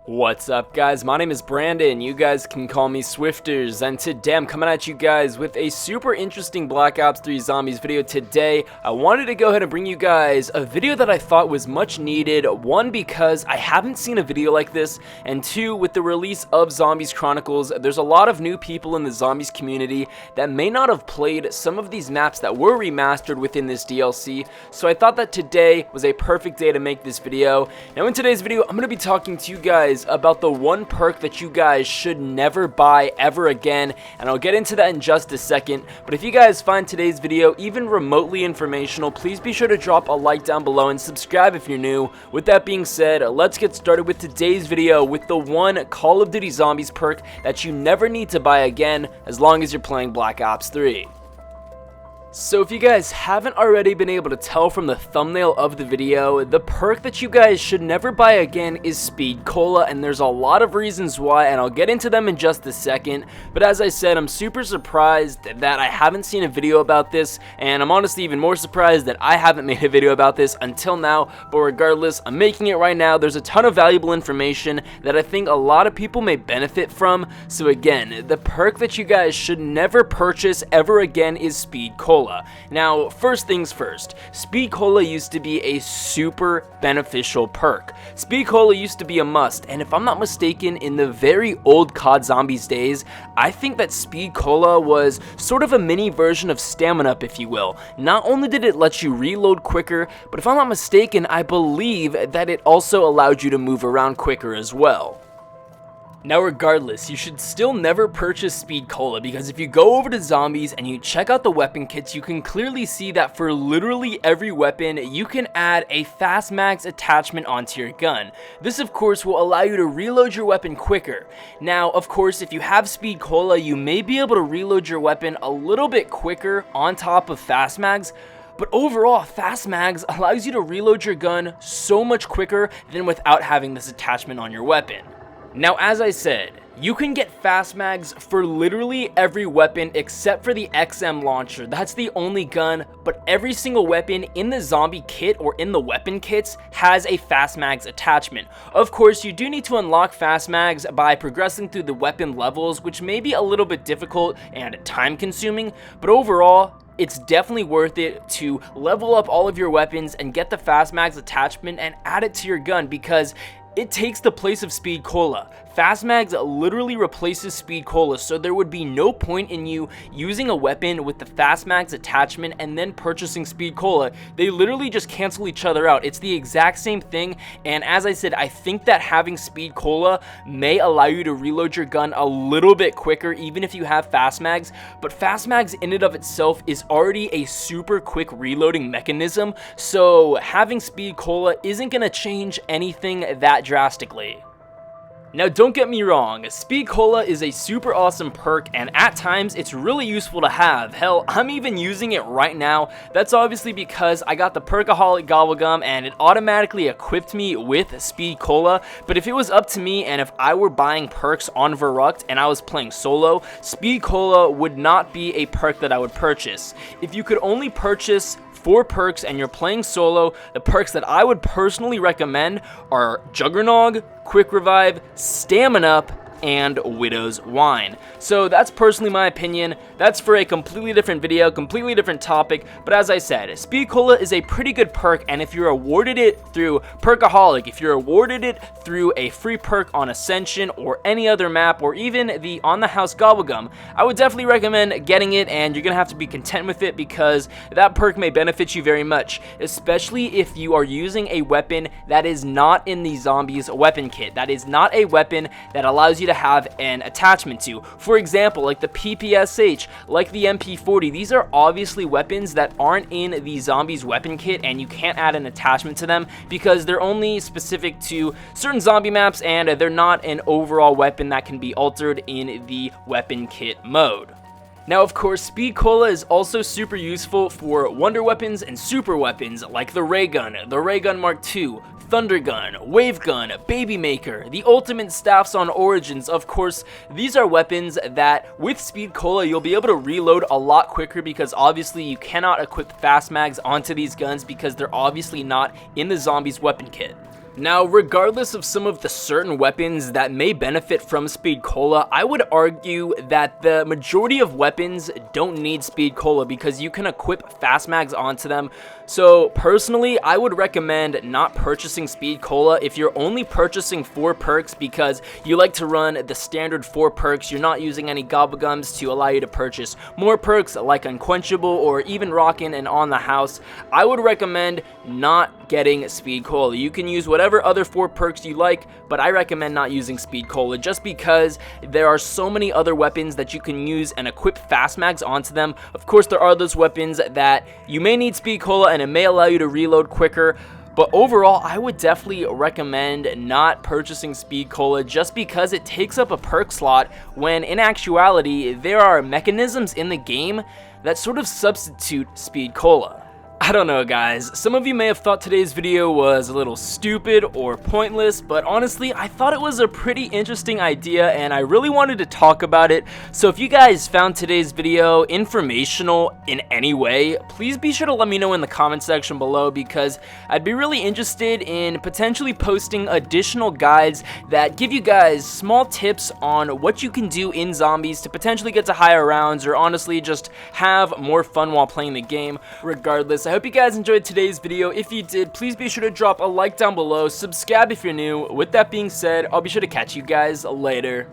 What's up, guys? My name is Brandon. You guys can call me Swifterrs, and today I'm coming at you guys with a super interesting Black Ops 3 Zombies video. Today, I wanted to go ahead and bring you guys a video that I thought was much needed. One, because I haven't seen a video like this, and two, with the release of Zombies Chronicles, there's a lot of new people in the Zombies community that may not have played some of these maps that were remastered within this DLC, so I thought that today was a perfect day to make this video. Now, in today's video, I'm going to be talking to you guys about the one perk that you guys should never buy ever again, and I'll get into that in just a second. But if you guys find today's video even remotely informational, please be sure to drop a like down below and subscribe if you're new. With that being said, let's get started with today's video with the one Call of Duty Zombies perk that you never need to buy again as long as you're playing Black Ops 3. So if you guys haven't already been able to tell from the thumbnail of the video, the perk that you guys should never buy again is Speed Cola, and there's a lot of reasons why, and I'll get into them in just a second. But as I said, I'm super surprised that I haven't seen a video about this, and I'm honestly even more surprised that I haven't made a video about this until now. But regardless, I'm making it right now. There's a ton of valuable information that I think a lot of people may benefit from. So again, the perk that you guys should never purchase ever again is Speed Cola. Now, first things first, Speed Cola used to be a super beneficial perk. Speed Cola used to be a must, and if I'm not mistaken, in the very old COD Zombies days, I think that Speed Cola was sort of a mini version of Stamina Up, if you will. Not only did it let you reload quicker, but if I'm not mistaken, I believe that it also allowed you to move around quicker as well. Now regardless, you should still never purchase Speed Cola, because if you go over to Zombies and you check out the weapon kits, you can clearly see that for literally every weapon, you can add a fast mags attachment onto your gun. This of course will allow you to reload your weapon quicker. Now of course, if you have Speed Cola, you may be able to reload your weapon a little bit quicker on top of fast mags, but overall, fast mags allows you to reload your gun so much quicker than without having this attachment on your weapon. Now, as I said, you can get fast mags for literally every weapon except for the XM launcher. That's the only gun, but every single weapon in the zombie kit or in the weapon kits has a fast mags attachment. Of course, you do need to unlock fast mags by progressing through the weapon levels, which may be a little bit difficult and time consuming, but overall, it's definitely worth it to level up all of your weapons and get the fast mags attachment and add it to your gun, because it takes the place of Speed Cola. Fast mags literally replaces Speed Cola, so there would be no point in you using a weapon with the fast mags attachment and then purchasing Speed Cola. They literally just cancel each other out. It's the exact same thing, and as I said, I think that having Speed Cola may allow you to reload your gun a little bit quicker even if you have fast mags, but fast mags in and of itself is already a super quick reloading mechanism, so having Speed Cola isn't going to change anything that drastically. Now don't get me wrong, Speed Cola is a super awesome perk, and at times it's really useful to have. Hell, I'm even using it right now. That's obviously because I got the Perkaholic Gobblegum and it automatically equipped me with Speed Cola, but if it was up to me and if I were buying perks on VERRUCKT and I was playing solo, Speed Cola would not be a perk that I would purchase. If you could only purchase 4 perks and you're playing solo, the perks that I would personally recommend are Juggernog, Quick Revive, Stamina Up, and Widow's Wine. So that's personally my opinion. That's for a completely different video, completely different topic, but as I said, Speed Cola is a pretty good perk, and if you're awarded it through Perkaholic, if you're awarded it through a free perk on Ascension or any other map, or even the On the House Gobblegum, I would definitely recommend getting it, and you're gonna have to be content with it because that perk may benefit you very much, especially if you are using a weapon that is not in the Zombies weapon kit, that is not a weapon that allows you to have an attachment to. For example, like the PPSH, like the MP40, these are obviously weapons that aren't in the Zombies weapon kit, and you can't add an attachment to them because they're only specific to certain zombie maps, and they're not an overall weapon that can be altered in the weapon kit mode. Now, of course, Speed Cola is also super useful for wonder weapons and super weapons like the Ray Gun Mark II, Thunder Gun, Wave Gun, Baby Maker, the Ultimate Staffs on Origins. Of course, these are weapons that with Speed Cola you'll be able to reload a lot quicker, because obviously you cannot equip fast mags onto these guns because they're obviously not in the Zombies weapon kit. Now, regardless of some of the certain weapons that may benefit from Speed Cola, I would argue that the majority of weapons don't need Speed Cola because you can equip fast mags onto them. So personally, I would recommend not purchasing Speed Cola if you're only purchasing 4 perks because you like to run the standard 4 perks. You're not using any gobblegums to allow you to purchase more perks like Unquenchable or even Rockin' and On the House. I would recommend not getting Speed Cola. You can use whatever other 4 perks you like, but I recommend not using Speed Cola just because there are so many other weapons that you can use and equip fast mags onto them. Of course, there are those weapons that you may need Speed Cola and it may allow you to reload quicker, but overall, I would definitely recommend not purchasing Speed Cola just because it takes up a perk slot when in actuality, there are mechanisms in the game that sort of substitute Speed Cola. I don't know, guys, some of you may have thought today's video was a little stupid or pointless, but honestly, I thought it was a pretty interesting idea and I really wanted to talk about it. So if you guys found today's video informational in any way, please be sure to let me know in the comment section below because I'd be really interested in potentially posting additional guides that give you guys small tips on what you can do in zombies to potentially get to higher rounds or honestly just have more fun while playing the game. Regardless, I hope you guys enjoyed today's video. If you did, please be sure to drop a like down below, subscribe if you're new. With that being said, I'll be sure to catch you guys later.